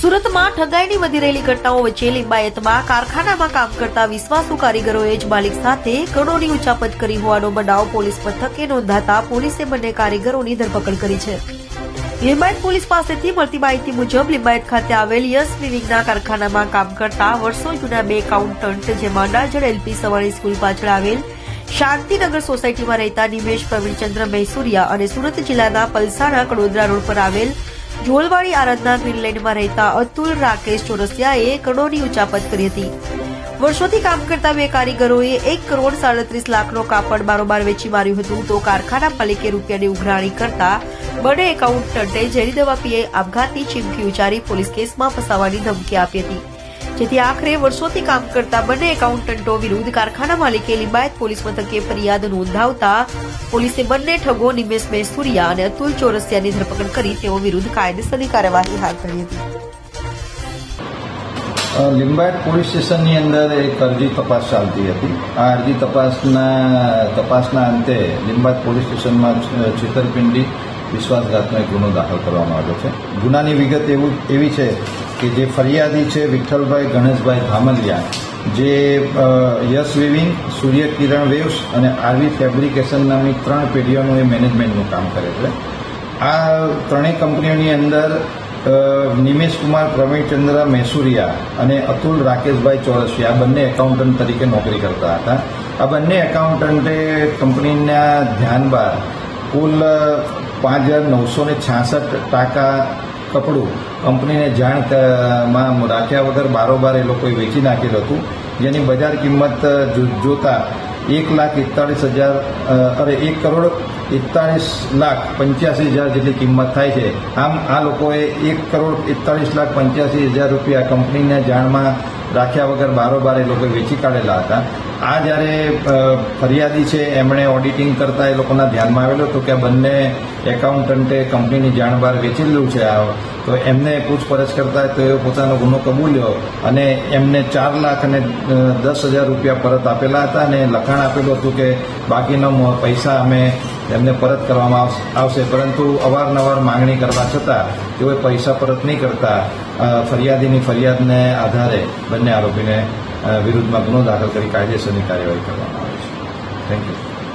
સુરતમાં ઠગાઈની વધી રહેલી ઘટનાઓ વચ્ચે લિંબાયતમાં કારખાનામાં કામ કરતા વિશ્વાસુ કારીગરોએ જ માલિક સાથે કરોડોની ઉચાપત કરી હોવાનો બનાવ પોલીસ મથકે નોંધાતા પોલીસે બંને કારીગરોની ધરપકડ કરી છે। લિંબાયત પોલીસ પાસેથી મળતી માહિતી મુજબ લિંબાયત ખાતે આવેલ યસ વિવિંગના કારખાનામાં કામ કરતા વર્ષો જૂના બે એકાઉન્ટન્ટ, જેમાં અડાજણ એલપી સવાણી સ્કૂલ પાછળ આવેલ શાંતિનગર સોસાયટીમાં રહેતા નિમેશ પ્રવીણચંદ્ર મૈસુરિયા અને સુરત જિલ્લાના પલસાણા કડોદરા રોડ પર આવેલ જોલવાડી આરાધના ગ્રીનલેન્ડમાં રહેતા અતુલ રાકેશ ચોરસિયાએ કરોડોની ઉચાપત કરી હતી। વર્ષોથી કામ કરતા બે કારીગરોએ 1 કરોડ 37 લાખનો કાપડ બારોબાર વેચી માર્યું હતું, તો કારખાના માલિકે રૂપિયાની ઉઘરાણી કરતા બંને એકાઉન્ટન્ટે ઝેરી દવા પીએ આપઘાતની ચીમકી ઉચ્ચારી પોલીસ કેસમાં ફસાવવાની ધમકી આપી હતી, જેથી આખરે વર્ષોથી કામ કરતા બંને એકાઉન્ટન્ટો વિરુદ્ધ કારખાના માલિકે લિંબાયત પોલીસ મથકે ફરિયાદ નોંધાવતા પોલીસે બંને ઠગો નિમેશ મૈસુરિયા અને અતુલ ચોરસિયાની ધરપકડ કરી તેઓ વિરુદ્ધ કાયદેસરની કાર્યવાહી હાથ ધરી હતી। લિંબાયત પોલીસ સ્ટેશનની અંદર એક અરજી તપાસ ચાલતી હતી। આ અરજી તપાસના અંતે લિંબાયત પોલીસ સ્ટેશનમાં છેતરપિંડી વિશ્વાસઘાતનો એક ગુનો દાખલ કરવામાં આવ્યો છે। ગુનાની વિગત એવી છે કે જે ફરિયાદી છે વિઠ્ઠલભાઈ ગણેશભાઈ ધામલિયા, જે યસ વિવિંગ, સૂર્ય કિરણ વેવ્સ અને આરવી ફેબ્રિકેશન નામની 3 પેઢીઓનું એ મેનેજમેન્ટનું કામ કરે છે। આ ત્રણેય કંપનીઓની અંદર નિમેશ કુમાર પ્રવીણચંદ્ર મૈસુરિયા અને અતુલ રાકેશભાઈ ચોરસિયા બંને એકાઉન્ટન્ટ તરીકે નોકરી કરતા હતા। આ બંને એકાઉન્ટન્ટે કંપનીના ધ્યાન બહાર કુલ 5,966 ટાંકા કપડું કંપનીને જાણમાં રાખ્યા વગર બારોબાર એ લોકોએ વેચી નાખેલું હતું, જેની બજાર કિંમત જોતા 1,41,85,000 જેટલી કિંમત થાય છે। આમ આ લોકોએ 1,41,85,000 રૂપિયા કંપનીને જાણમાં રાખ્યા વગર બારોબાર એ લોકોએ વેચી કાઢેલા હતા। આ જ્યારે ફરિયાદી છે એમણે ઓડિટિંગ કરતા એ લોકોના ધ્યાનમાં આવેલું હતું કે આ બંને એકાઉન્ટન્ટે કંપનીની જાણ બહાર વેચેલું છે, તો એમને પૂછપરછ કરતા તો એ પોતાનો ગુનો કબૂલ્યો અને એમને 4,10,000 રૂપિયા પરત આપેલા હતા અને લખાણ આપેલું હતું કે બાકીનો પૈસા અમે એમને પરત કરવામાં આવશે, પરંતુ અવારનવાર માંગણી કરવા છતાં તેઓએ પૈસા પરત નહીં કરતા ફરિયાદીની ફરિયાદને આધારે બંને આરોપીને વિરુદ્ધમાં ગુનો દાખલ કરી કાયદેસરની કાર્યવાહી કરવામાં આવે છે। Thank you.